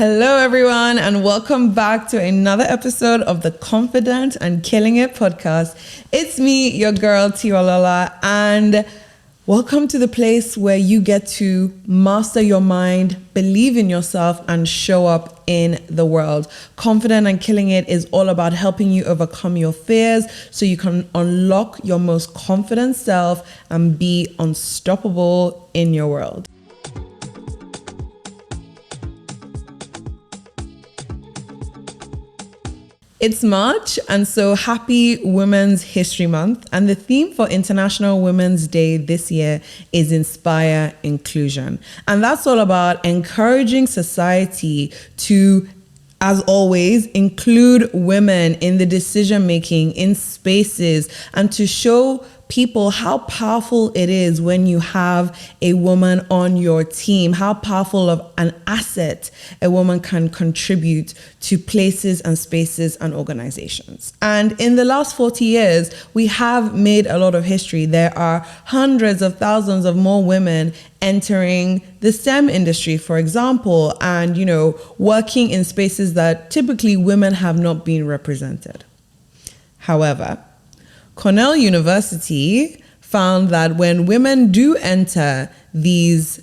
Hello, everyone, and welcome back to another episode of the Confident and Killing It podcast. It's me, your girl, Tiwalola, and welcome to the place where you get to master your mind, believe in yourself, and show up in the world. Confident and Killing It is all about helping you overcome your fears so you can unlock your most confident self and be unstoppable in your world. It's March, and so happy Women's History Month. And the theme for International Women's Day this year is Inspire Inclusion. And that's all about encouraging society to, as always, include women in the decision making, in spaces, and to show people how powerful it is when you have a woman on your team, how powerful of an asset a woman can contribute to places and spaces and organizations. And in the last 40 years, we have made a lot of history. There are hundreds of thousands of more women entering the STEM industry, for example, and, working in spaces that typically women have not been represented. However, Cornell University found that when women do enter these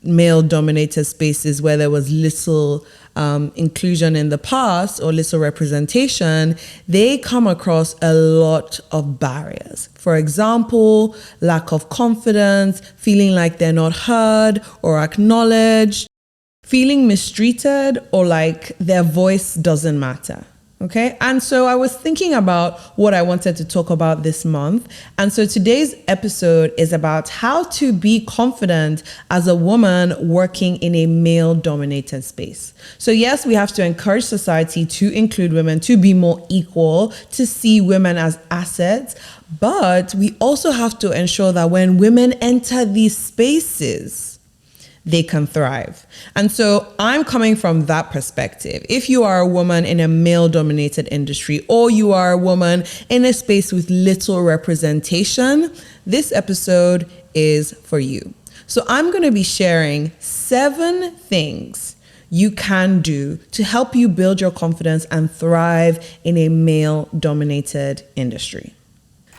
male-dominated spaces where there was little inclusion in the past or little representation, they come across a lot of barriers. For example, lack of confidence, feeling like they're not heard or acknowledged, feeling mistreated or like their voice doesn't matter. Okay, and so I was thinking about what I wanted to talk about this month. And so today's episode is about how to be confident as a woman working in a male-dominated space. So yes, we have to encourage society to include women, to be more equal, to see women as assets. But we also have to ensure that when women enter these spaces, they can thrive. And so I'm coming from that perspective. If you are a woman in a male-dominated industry, or you are a woman in a space with little representation, this episode is for you. So I'm going to be sharing 7 things you can do to help you build your confidence and thrive in a male-dominated industry.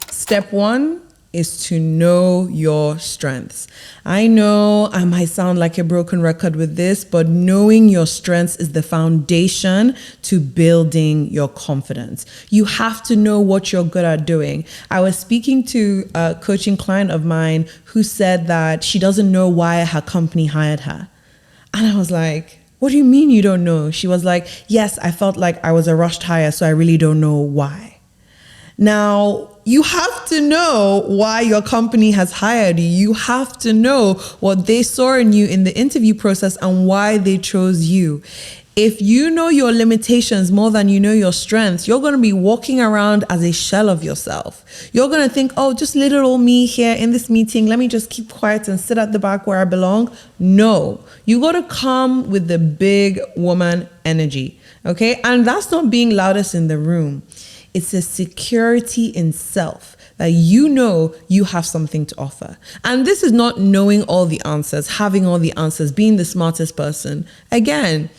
Step 1 is to know your strengths. I know I might sound like a broken record with this, but knowing your strengths is the foundation to building your confidence. You have to know what you're good at doing. I was speaking to a coaching client of mine who said that she doesn't know why her company hired her. And I was like, what do you mean you don't know? She was like, yes, I felt like I was a rushed hire, so I really don't know why. Now, you have to know why your company has hired you. You have to know what they saw in you in the interview process and why they chose you. If you know your limitations more than you know your strengths, you're going to be walking around as a shell of yourself. You're going to think, oh, just little old me here in this meeting. Let me just keep quiet and sit at the back where I belong. No, you got to come with the big woman energy. Okay. And that's not being loudest in the room. It's a security in self that you know you have something to offer. And this is not knowing all the answers, having all the answers, being the smartest person. Again,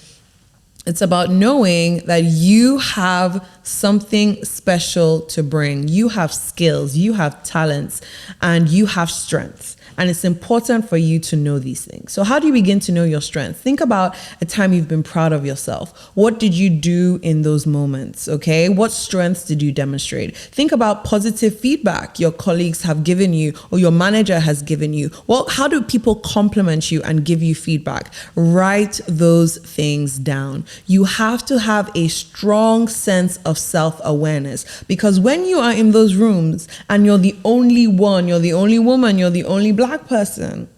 it's about knowing that you have something special to bring. You have skills, you have talents, and you have strengths. And it's important for you to know these things. So how do you begin to know your strengths? Think about a time you've been proud of yourself. What did you do in those moments? Okay. What strengths did you demonstrate? Think about positive feedback your colleagues have given you or your manager has given you. Well, how do people compliment you and give you feedback? Write those things down. You have to have a strong sense of self-awareness, because when you are in those rooms and you're the only one, you're the only woman, you're the only Black person,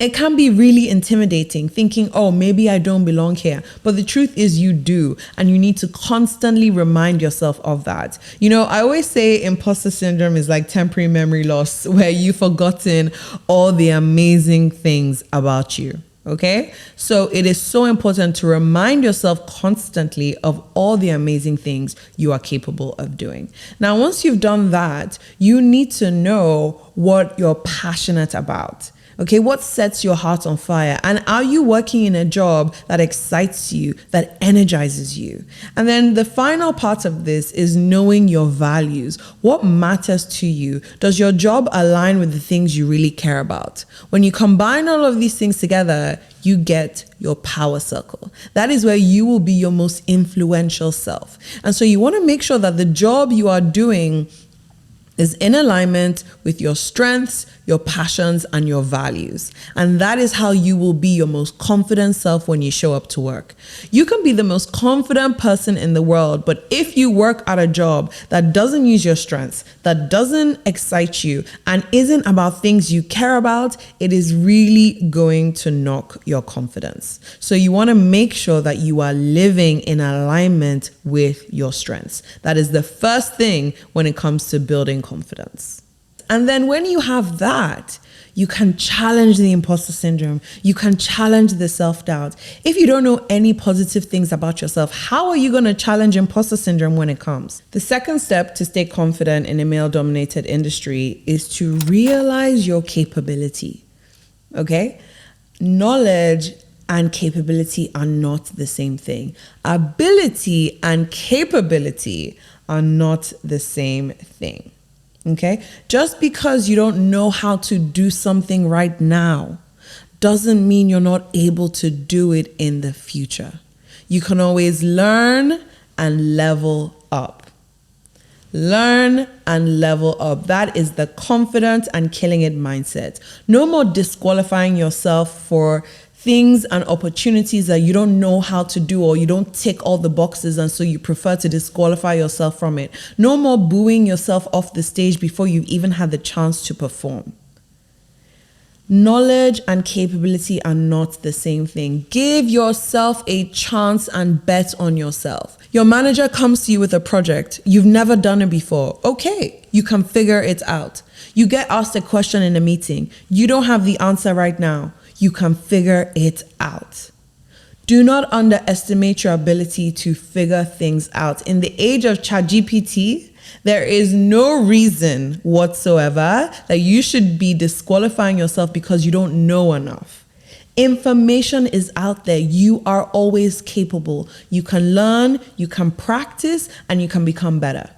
it can be really intimidating, thinking, oh, maybe I don't belong here. But the truth is you do, and you need to constantly remind yourself of that. I always say imposter syndrome is like temporary memory loss, where you've forgotten all the amazing things about you. Okay, so it is so important to remind yourself constantly of all the amazing things you are capable of doing. Now, once you've done that, you need to know what you're passionate about. Okay, what sets your heart on fire? And are you working in a job that excites you, that energizes you? And then the final part of this is knowing your values. What matters to you? Does your job align with the things you really care about? When you combine all of these things together, you get your power circle. That is where you will be your most influential self. And so you want to make sure that the job you are doing is in alignment with your strengths, your passions, and your values. And that is how you will be your most confident self when you show up to work. You can be the most confident person in the world, but if you work at a job that doesn't use your strengths, that doesn't excite you, and isn't about things you care about, it is really going to knock your confidence. So you want to make sure that you are living in alignment with your strengths. That is the first thing when it comes to building confidence. And then when you have that, you can challenge the imposter syndrome. You can challenge the self-doubt. If you don't know any positive things about yourself, how are you going to challenge imposter syndrome when it comes? The second step to stay confident in a male-dominated industry is to realize your capability. Okay? Knowledge and capability are not the same thing. Ability and capability are not the same thing. Okay? Just because you don't know how to do something right now doesn't mean you're not able to do it in the future. You can always learn and level up. Learn and level up. That is the confident and killing it mindset. No more disqualifying yourself for things and opportunities that you don't know how to do, or you don't tick all the boxes, and so you prefer to disqualify yourself from it. No more booing yourself off the stage before you've even had the chance to perform. Knowledge and capability are not the same thing. Give yourself a chance and bet on yourself. Your manager comes to you with a project. You've never done it before. Okay, you can figure it out. You get asked a question in a meeting. You don't have the answer right now. You can figure it out. Do not underestimate your ability to figure things out. In the age of ChatGPT, there is no reason whatsoever that you should be disqualifying yourself because you don't know enough. Information is out there. You are always capable. You can learn, you can practice, and you can become better.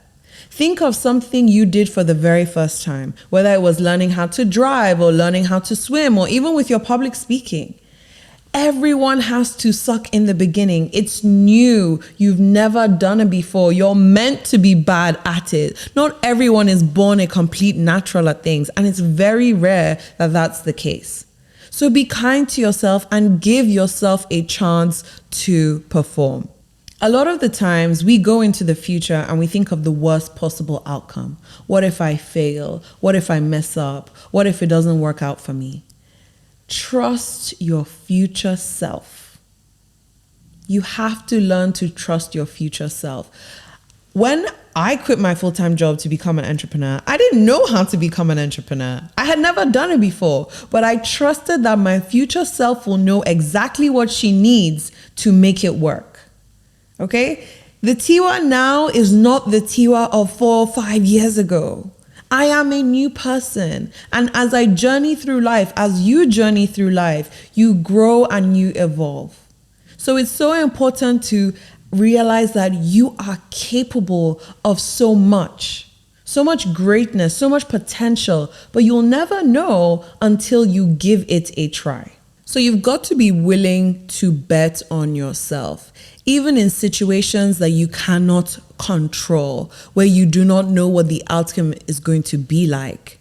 Think of something you did for the very first time, whether it was learning how to drive or learning how to swim, or even with your public speaking. Everyone has to suck in the beginning. It's new. You've never done it before. You're meant to be bad at it. Not everyone is born a complete natural at things, and it's very rare that that's the case. So be kind to yourself and give yourself a chance to perform. A lot of the times we go into the future and we think of the worst possible outcome. What if I fail? What if I mess up? What if it doesn't work out for me? Trust your future self. You have to learn to trust your future self. When I quit my full-time job to become an entrepreneur, I didn't know how to become an entrepreneur. I had never done it before, but I trusted that my future self will know exactly what she needs to make it work. Okay? The Tiwa now is not the Tiwa of 4 or 5 years ago. I am a new person. And as I journey through life, as you journey through life, you grow and you evolve. So it's so important to realize that you are capable of so much greatness, so much potential, but you'll never know until you give it a try. So you've got to be willing to bet on yourself, even in situations that you cannot control, where you do not know what the outcome is going to be like.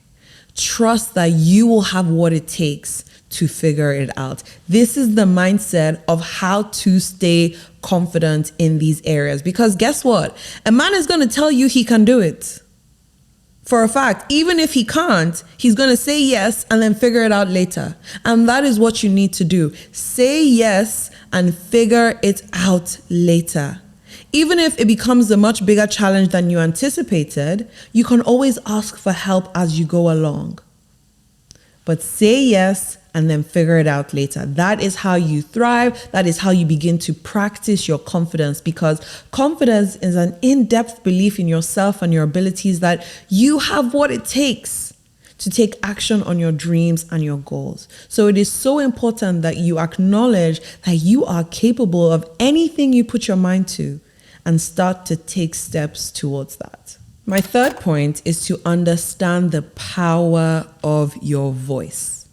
Trust that you will have what it takes to figure it out. This is the mindset of how to stay confident in these areas. Because guess what? A man is going to tell you he can do it. For a fact, even if he can't, he's going to say yes and then figure it out later. And that is what you need to do. Say yes and figure it out later. Even if it becomes a much bigger challenge than you anticipated, you can always ask for help as you go along. But say yes and then figure it out later. That is how you thrive. That is how you begin to practice your confidence, because confidence is an in-depth belief in yourself and your abilities that you have what it takes to take action on your dreams and your goals. So it is so important that you acknowledge that you are capable of anything you put your mind to and start to take steps towards that. My third point is to understand the power of your voice.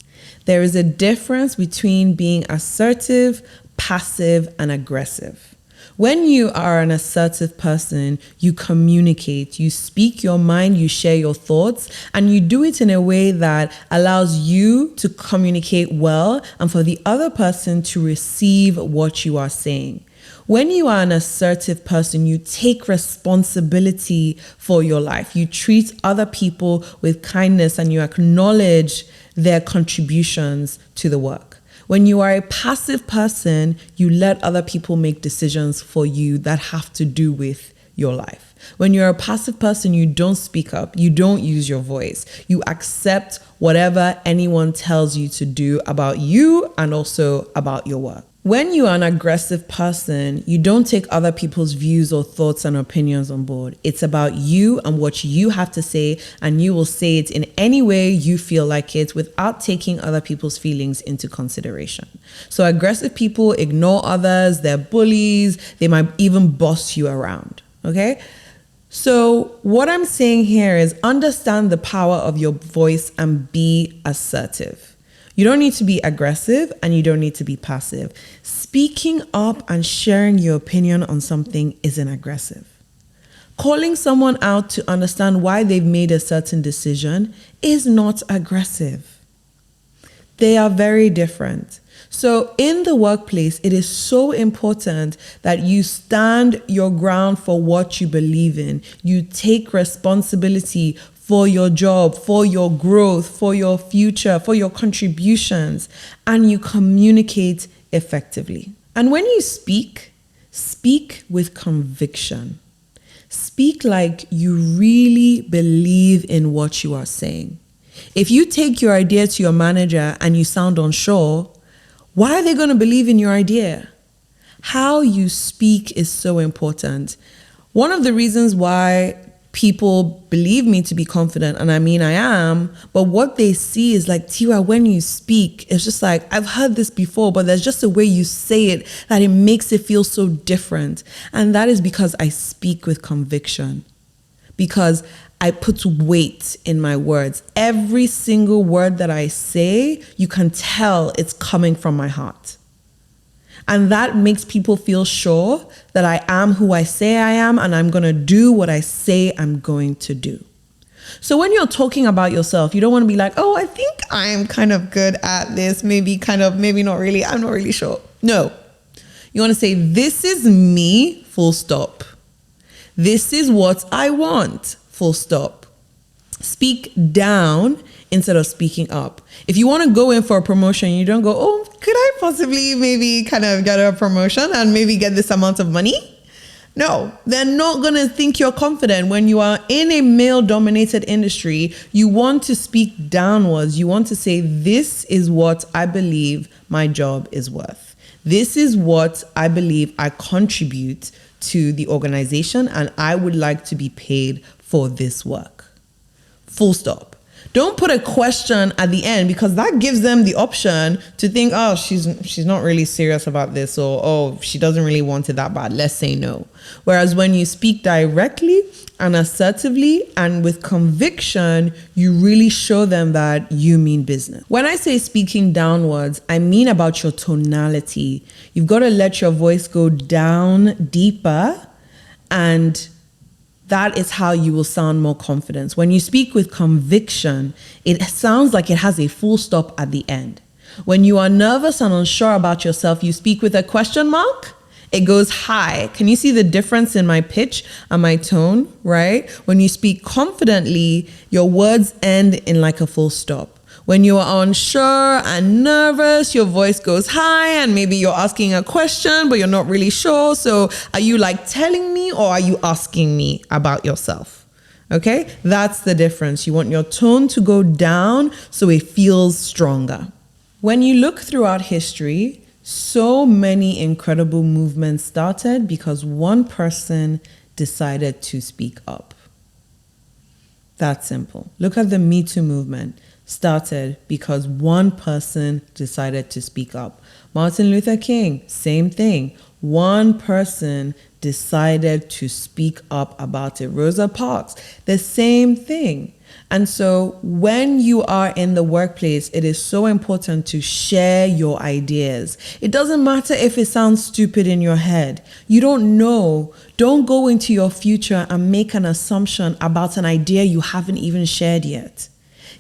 There is a difference between being assertive, passive, and aggressive. When you are an assertive person, you communicate, you speak your mind, you share your thoughts, and you do it in a way that allows you to communicate well and for the other person to receive what you are saying. When you are an assertive person, you take responsibility for your life. You treat other people with kindness and you acknowledge their contributions to the work. When you are a passive person, you let other people make decisions for you that have to do with your life. When you're a passive person, you don't speak up, you don't use your voice. You accept whatever anyone tells you to do about you and also about your work. When you are an aggressive person, you don't take other people's views or thoughts and opinions on board. It's about you and what you have to say, and you will say it in any way you feel like it without taking other people's feelings into consideration. So aggressive people ignore others, they're bullies, they might even boss you around, okay? So what I'm saying here is understand the power of your voice and be assertive. You don't need to be aggressive and you don't need to be passive. Speaking up and sharing your opinion on something isn't aggressive. Calling someone out to understand why they've made a certain decision is not aggressive. They are very different. So in the workplace, it is so important that you stand your ground for what you believe in. You take responsibility for your job, for your growth, for your future, for your contributions, and you communicate effectively. And when you speak, speak with conviction. Speak like you really believe in what you are saying. If you take your idea to your manager and you sound unsure, why are they going to believe in your idea? How you speak is so important. One of the reasons why people believe me to be confident, and I mean I am, but what they see is like, Tiwa, when you speak, it's just like, I've heard this before, but there's just a way you say it that it makes it feel so different. And that is because I speak with conviction, because I put weight in my words. Every single word that I say, you can tell it's coming from my heart. And that makes people feel sure that I am who I say I am and I'm going to do what I say I'm going to do. So when you're talking about yourself, you don't want to be like, oh, I think I'm kind of good at this. Maybe not really. I'm not really sure. No. You want to say, this is me, full stop. This is what I want, full stop. Speak down instead of speaking up. If you want to go in for a promotion, you don't go, oh, could I possibly maybe kind of get a promotion and maybe get this amount of money? No, they're not going to think you're confident. When you are in a male-dominated industry, you want to speak downwards. You want to say, this is what I believe my job is worth. This is what I believe I contribute to the organization, and I would like to be paid for this work. Full stop. Don't put a question at the end, because that gives them the option to think, oh, she's not really serious about this, or oh, she doesn't really want it that bad. Let's say no. Whereas when you speak directly and assertively and with conviction, you really show them that you mean business. When I say speaking downwards, I mean about your tonality. You've got to let your voice go down deeper, and that is how you will sound more confident. When you speak with conviction, it sounds like it has a full stop at the end. When you are nervous and unsure about yourself, you speak with a question mark. It goes high. Can you see the difference in my pitch and my tone, right? When you speak confidently, your words end in like a full stop. When you are unsure and nervous, your voice goes high and maybe you're asking a question, but you're not really sure. So are you like telling me or are you asking me about yourself? Okay, that's the difference. You want your tone to go down so it feels stronger. When you look throughout history, so many incredible movements started because one person decided to speak up. That simple. Look at the Me Too movement. Started because one person decided to speak up. Martin Luther King, same thing. One person decided to speak up about it. Rosa Parks, the same thing. And so when you are in the workplace, it is so important to share your ideas. It doesn't matter if it sounds stupid in your head. You don't know. Don't go into your future and make an assumption about an idea you haven't even shared yet.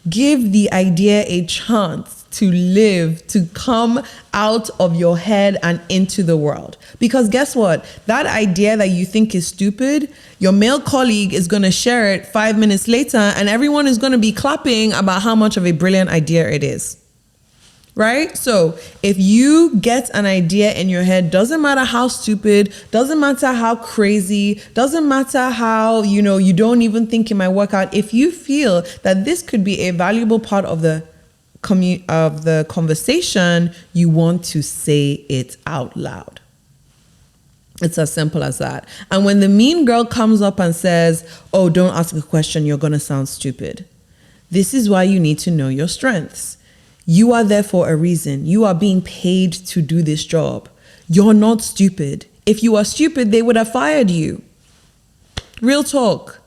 Give the idea a chance to live, to come out of your head and into the world. Because guess what? That idea that you think is stupid, your male colleague is going to share it 5 minutes later and everyone is going to be clapping about how much of a brilliant idea it is. Right? So if you get an idea in your head, doesn't matter how stupid, doesn't matter how crazy, doesn't matter how, you don't even think it might work out. If you feel that this could be a valuable part of the conversation, you want to say it out loud. It's as simple as that. And when the mean girl comes up and says, oh, don't ask a question, you're going to sound stupid. This is why you need to know your strengths. You are there for a reason. You are being paid to do this job. You're not stupid. If you are stupid, they would have fired you. Real talk.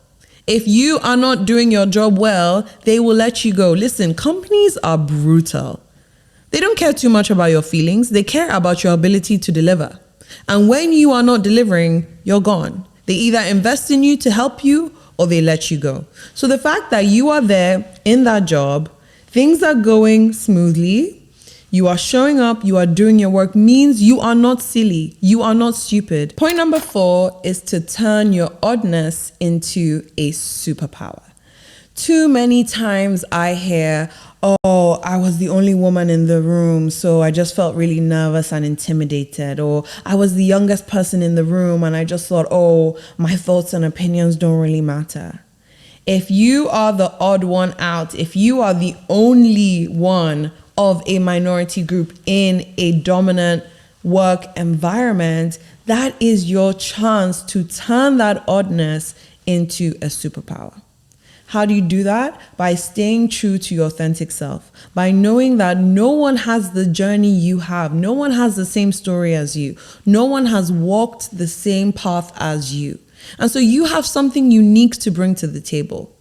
If you are not doing your job well, they will let you go. Listen, companies are brutal. They don't care too much about your feelings. They care about your ability to deliver. And when you are not delivering, you're gone. They either invest in you to help you or they let you go. So the fact that you are there in that job, things are going smoothly, you are showing up, you are doing your work, means you are not silly, you are not stupid. Point number 4 is to turn your oddness into a superpower. Too many times I hear, oh, I was the only woman in the room, so I just felt really nervous and intimidated. Or I was the youngest person in the room and I just thought, oh, my thoughts and opinions don't really matter. If you are the odd one out, if you are the only one of a minority group in a dominant work environment, that is your chance to turn that oddness into a superpower. How do you do that? By staying true to your authentic self, by knowing that no one has the journey you have, no one has the same story as you, no one has walked the same path as you. And so you have something unique to bring to the table.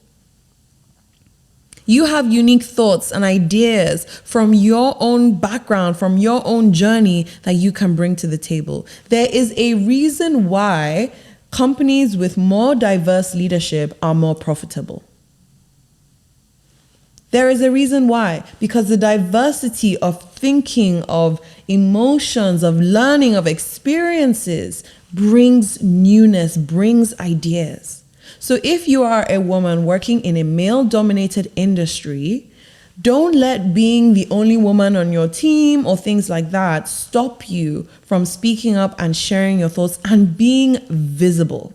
You have unique thoughts and ideas from your own background, from your own journey that you can bring to the table. There is a reason why companies with more diverse leadership are more profitable. There is a reason why, because the diversity of thinking, of emotions, of learning, of experiences brings newness, brings ideas. So if you are a woman working in a male-dominated industry, don't let being the only woman on your team or things like that stop you from speaking up and sharing your thoughts and being visible.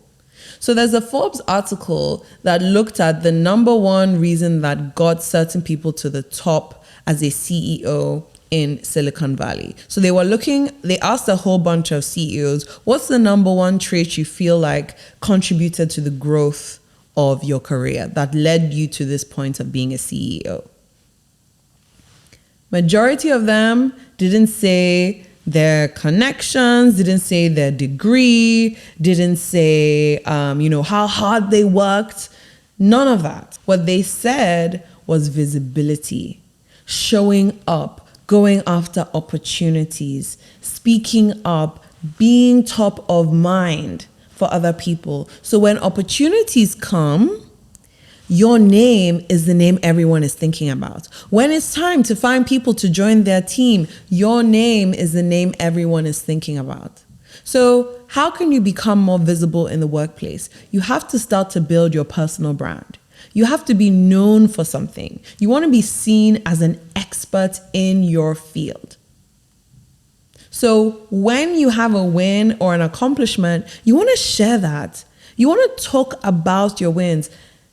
So there's a Forbes article that looked at the number one reason that got certain people to the top as a CEO in Silicon Valley. So they asked a whole bunch of CEOs, what's the number one trait you feel like contributed to the growth of your career that led you to this point of being a CEO? Majority of them didn't say their connections, didn't say their degree, didn't say, how hard they worked. None of that. What they said was visibility, showing up, going after opportunities, speaking up, being top of mind for other people. So when opportunities come, your name is the name everyone is thinking about. When it's time to find people to join their team, your name is the name everyone is thinking about. So how can you become more visible in the workplace? You have to start to build your personal brand. You have to be known for something. You want to be seen as an expert in your field. So when you have a win or an accomplishment, you want to share that. You want to talk about your wins.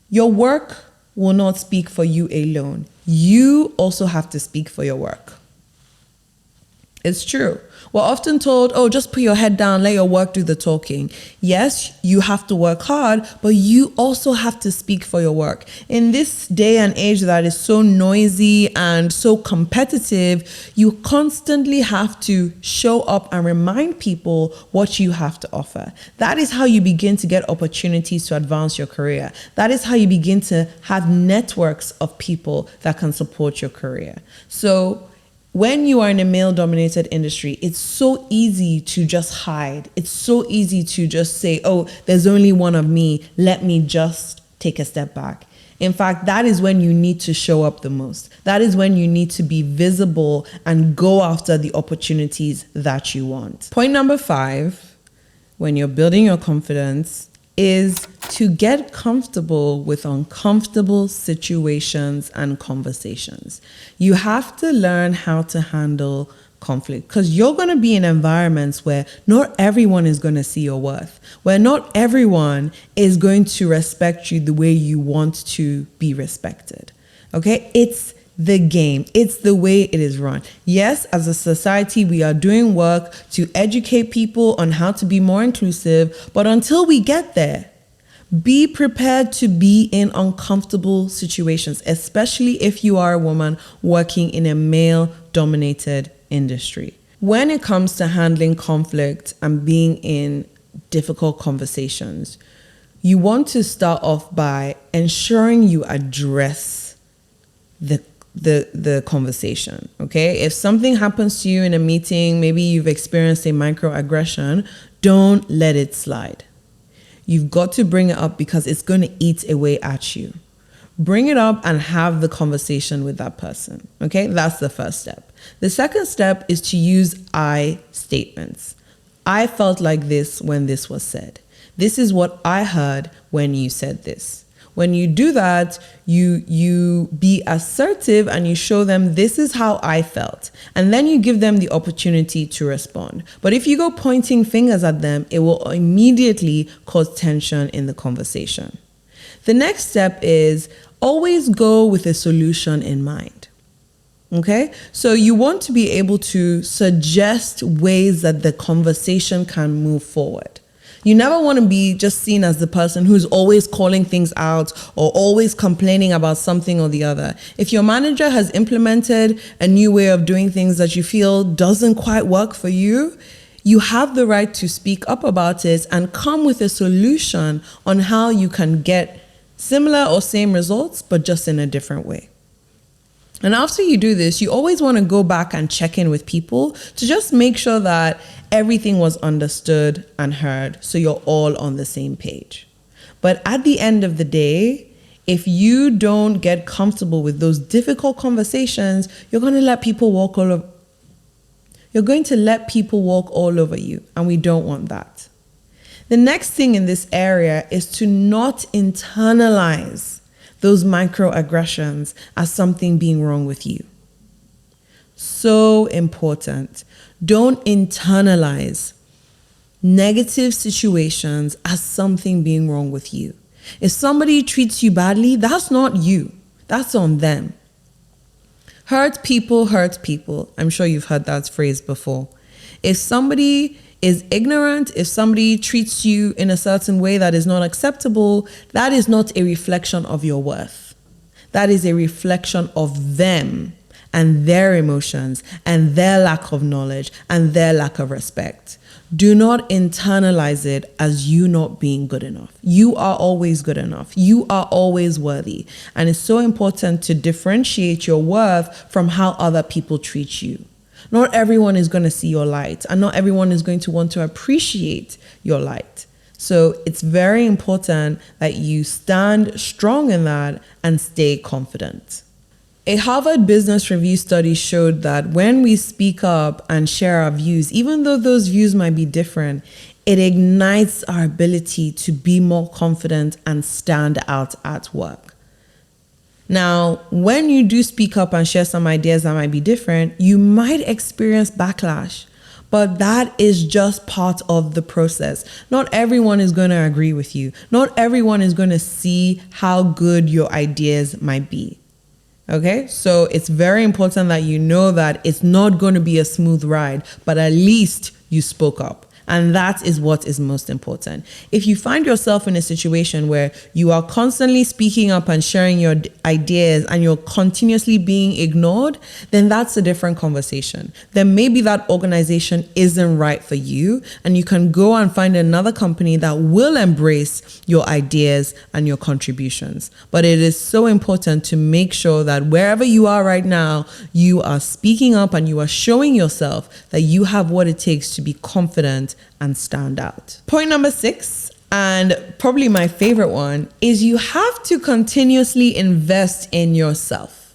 Your work will not speak for you alone. You also have to speak for your work. It's true. We're often told, oh, just put your head down, let your work do the talking. Yes, you have to work hard, but you also have to speak for your work. In this day and age that is so noisy and so competitive, you constantly have to show up and remind people what you have to offer. That is how you begin to get opportunities to advance your career. That is how you begin to have networks of people that can support your career. So when you are in a male-dominated industry, it's so easy to just hide. It's so easy to just say, oh, there's only one of me. Let me just take a step back. In fact, that is when you need to show up the most. That is when you need to be visible and go after the opportunities that you want. Point number 5, when you're building your confidence, is to get comfortable with uncomfortable situations and conversations. You have to learn how to handle conflict because you're going to be in environments where not everyone is going to see your worth, where not everyone is going to respect you the way you want to be respected. Okay? It's the game. It's the way it is run. Yes, as a society, we are doing work to educate people on how to be more inclusive. But until we get there, be prepared to be in uncomfortable situations, especially if you are a woman working in a male-dominated industry. When it comes to handling conflict and being in difficult conversations, you want to start off by ensuring you address the conversation, okay? If something happens to you in a meeting, maybe you've experienced a microaggression, don't let it slide. You've got to bring it up because it's going to eat away at you. Bring it up and have the conversation with that person, okay? That's the first step. The second step is to use I statements. I felt like this when this was said. This is what I heard when you said this. When you do that, you be assertive and you show them this is how I felt. And then you give them the opportunity to respond. But if you go pointing fingers at them, it will immediately cause tension in the conversation. The next step is always go with a solution in mind. Okay? So you want to be able to suggest ways that the conversation can move forward. You never want to be just seen as the person who's always calling things out or always complaining about something or the other. If your manager has implemented a new way of doing things that you feel doesn't quite work for you, you have the right to speak up about it and come with a solution on how you can get similar or same results, but just in a different way. And after you do this, you always want to go back and check in with people to just make sure that everything was understood and heard so you're all on the same page. But at the end of the day, if you don't get comfortable with those difficult conversations, you're going to let people walk all over. You're going to let people walk all over you, and we don't want that. The next thing in this area is to not internalize those microaggressions as something being wrong with you. So important. Don't internalize negative situations as something being wrong with you. If somebody treats you badly, that's not you. That's on them. Hurt people hurt people. I'm sure you've heard that phrase before. If somebody is ignorant, if somebody treats you in a certain way that is not acceptable, that is not a reflection of your worth. That is a reflection of them and their emotions and their lack of knowledge and their lack of respect. Do not internalize it as you not being good enough. You are always good enough. You are always worthy. And it's so important to differentiate your worth from how other people treat you. Not everyone is going to see your light, and not everyone is going to want to appreciate your light. So it's very important that you stand strong in that and stay confident. A Harvard Business Review study showed that when we speak up and share our views, even though those views might be different, it ignites our ability to be more confident and stand out at work. Now, when you do speak up and share some ideas that might be different, you might experience backlash, but that is just part of the process. Not everyone is going to agree with you. Not everyone is going to see how good your ideas might be. Okay, so it's very important that you know that it's not going to be a smooth ride, but at least you spoke up. And that is what is most important. If you find yourself in a situation where you are constantly speaking up and sharing your ideas and you're continuously being ignored, then that's a different conversation. Then maybe that organization isn't right for you, and you can go and find another company that will embrace your ideas and your contributions. But it is so important to make sure that wherever you are right now, you are speaking up and you are showing yourself that you have what it takes to be confident and stand out. Point number 6, and probably my favorite one, is you have to continuously invest in yourself.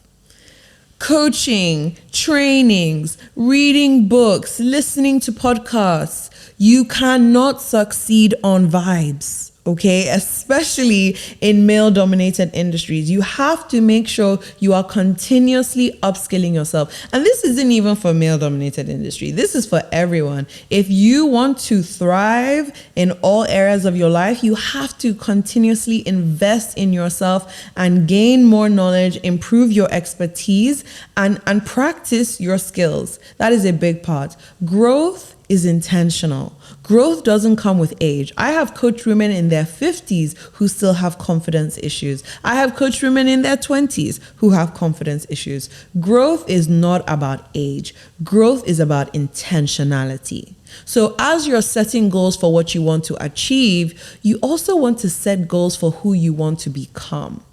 Coaching, trainings, reading books, listening to podcasts. You cannot succeed on vibes. Okay, especially in male-dominated industries. You have to make sure you are continuously upskilling yourself. And this isn't even for male-dominated industry. This is for everyone. If you want to thrive in all areas of your life, you have to continuously invest in yourself and gain more knowledge, improve your expertise, and practice your skills. That is a big part. Growth is intentional. Growth doesn't come with age. I have coached women in their 50s who still have confidence issues. I have coached women in their 20s who have confidence issues. Growth is not about age. Growth is about intentionality. So as you're setting goals for what you want to achieve, you also want to set goals for who you want to become.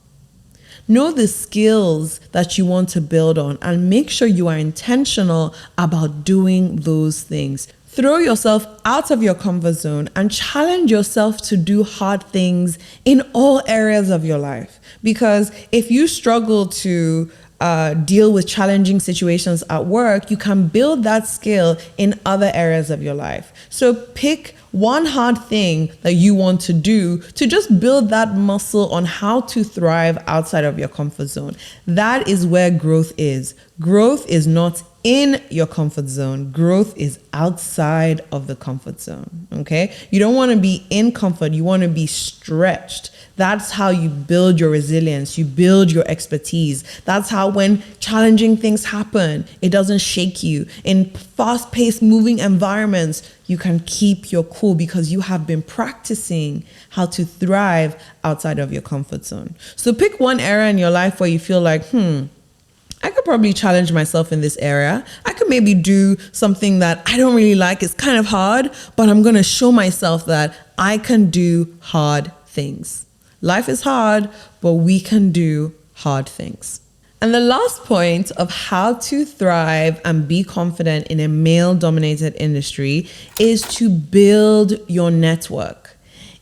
Know the skills that you want to build on and make sure you are intentional about doing those things. Throw yourself out of your comfort zone and challenge yourself to do hard things in all areas of your life. Because if you struggle to deal with challenging situations at work, you can build that skill in other areas of your life. So pick one hard thing that you want to do to just build that muscle on how to thrive outside of your comfort zone. That is where growth is. Growth is not in your comfort zone. Growth is outside of the comfort zone. Okay? You don't want to be in comfort. You want to be stretched. That's how you build your resilience. You build your expertise. That's how when challenging things happen, it doesn't shake you. In fast-paced moving environments, you can keep your cool because you have been practicing how to thrive outside of your comfort zone. So pick one area in your life where you feel like, I could probably challenge myself in this area. I could maybe do something that I don't really like. It's kind of hard, but I'm going to show myself that I can do hard things. Life is hard, but we can do hard things. And the last point of how to thrive and be confident in a male-dominated industry is to build your network.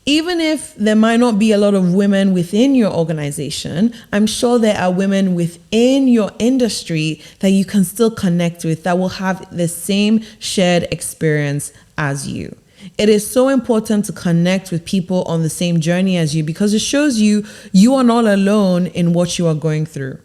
Even if there might not be a lot of women within your organization, I'm sure there are women within your industry that you can still connect with that will have the same shared experience as you. It is so important to connect with people on the same journey as you because it shows you are not alone in what you are going through.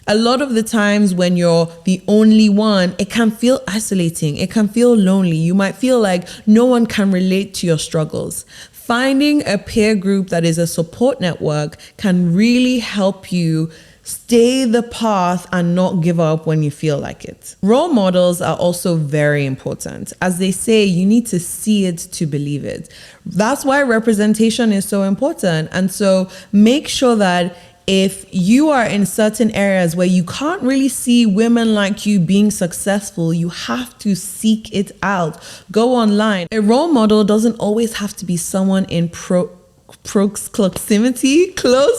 A lot of the times when you're the only one, it can feel isolating. It can feel lonely. You might feel like no one can relate to your struggles. Finding a peer group that is a support network can really help you stay the path and not give up when you feel like it. Role models are also very important. As they say, you need to see it to believe it. That's why representation is so important. And so make sure that if you are in certain areas where you can't really see women like you being successful, you have to seek it out. Go online. A role model doesn't always have to be someone in close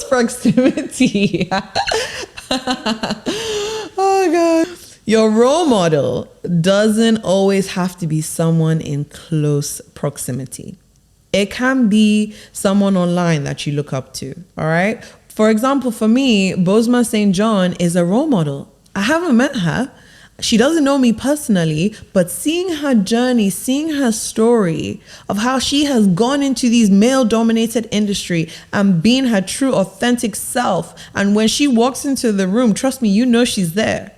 proximity. Oh God. Your role model doesn't always have to be someone in close proximity. It can be someone online that you look up to, all right? For example, for me, Bosma St. John is a role model. I haven't met her. She doesn't know me personally, but seeing her journey, seeing her story of how she has gone into these male-dominated industry and being her true, authentic self. And when she walks into the room, trust me, you know she's there.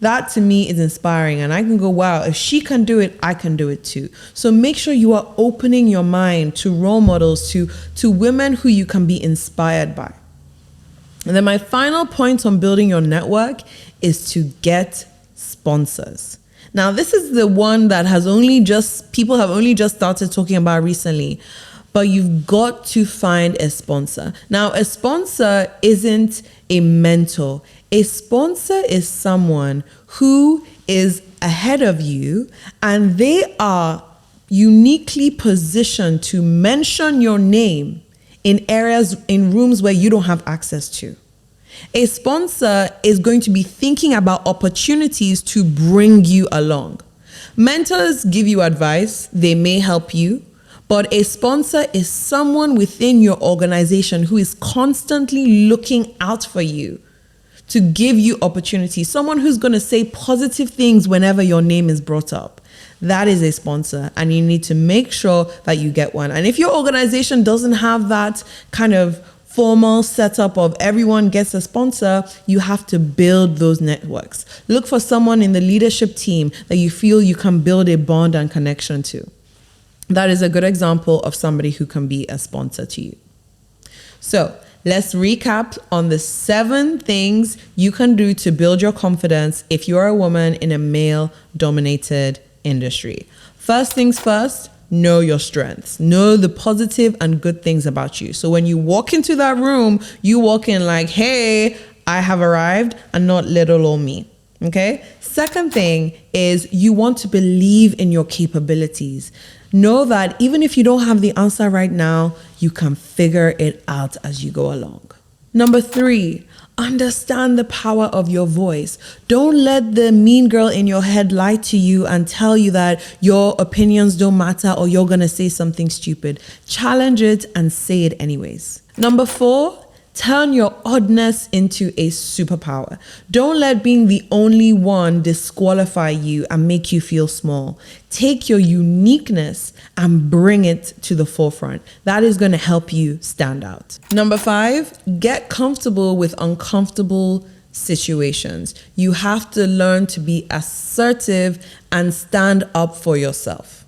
That to me is inspiring. And I can go, wow, if she can do it, I can do it too. So make sure you are opening your mind to role models, to women who you can be inspired by. And then my final point on building your network is to get sponsors. Now, this is the one that people have only just started talking about recently, but you've got to find a sponsor. Now, a sponsor isn't a mentor. A sponsor is someone who is ahead of you and they are uniquely positioned to mention your name in rooms where you don't have access to. A sponsor is going to be thinking about opportunities to bring you along. Mentors give you advice, they may help you, but a sponsor is someone within your organization who is constantly looking out for you to give you opportunities. Someone who's going to say positive things whenever your name is brought up. That is a sponsor, and you need to make sure that you get one. And if your organization doesn't have that kind of formal setup of everyone gets a sponsor, you have to build those networks. Look for someone in the leadership team that you feel you can build a bond and connection to. That is a good example of somebody who can be a sponsor to you. So let's recap on the 7 things you can do to build your confidence if you're a woman in a male-dominated industry. First things first, know your strengths. Know the positive and good things about you. So when you walk into that room, you walk in like, hey, I have arrived, and not little old me. Okay? Second thing is you want to believe in your capabilities. Know that even if you don't have the answer right now, you can figure it out as you go along. Number 3, understand the power of your voice. Don't let the mean girl in your head lie to you and tell you that your opinions don't matter or you're going to say something stupid. Challenge it and say it anyways. Number 4, turn your oddness into a superpower. Don't let being the only one disqualify you and make you feel small. Take your uniqueness and bring it to the forefront. That is going to help you stand out. Number 5, get comfortable with uncomfortable situations. You have to learn to be assertive and stand up for yourself.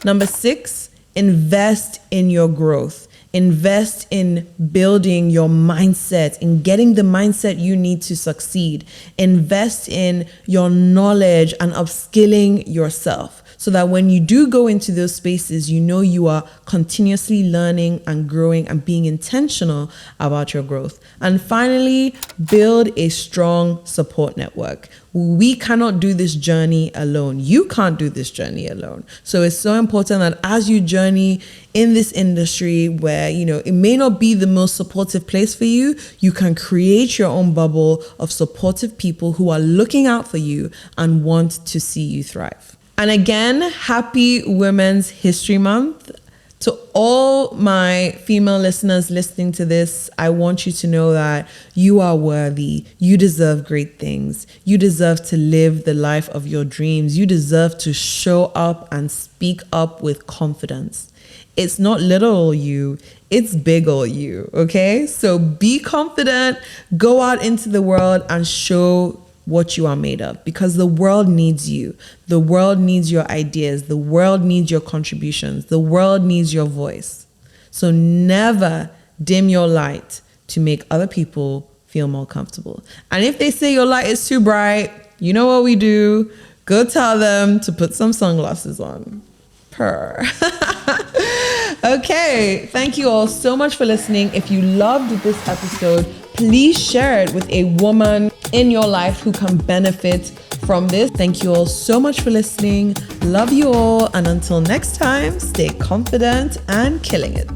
Number 6, invest in your growth. Invest in building your mindset, in getting the mindset you need to succeed. Invest in your knowledge and upskilling yourself so that when you do go into those spaces, you know you are continuously learning and growing and being intentional about your growth. And finally, build a strong support network. We cannot do this journey alone. You can't do this journey alone. So it's so important that as you journey in this industry where, it may not be the most supportive place for you, you can create your own bubble of supportive people who are looking out for you and want to see you thrive. And again, happy Women's History Month. To all my female listeners listening to this, I want you to know that you are worthy. You deserve great things. You deserve to live the life of your dreams. You deserve to show up and speak up with confidence. It's not little you, it's big ol' you, okay? So be confident, go out into the world and show what you are made of, because the world needs you. The world needs your ideas. The world needs your contributions. The world needs your voice. So never dim your light to make other people feel more comfortable. And if they say your light is too bright, you know what we do? Go tell them to put some sunglasses on. Purr. Okay, thank you all so much for listening. If you loved this episode, please share it with a woman in your life who can benefit from this. Thank you all so much for listening. Love you all. And until next time, stay confident and killing it.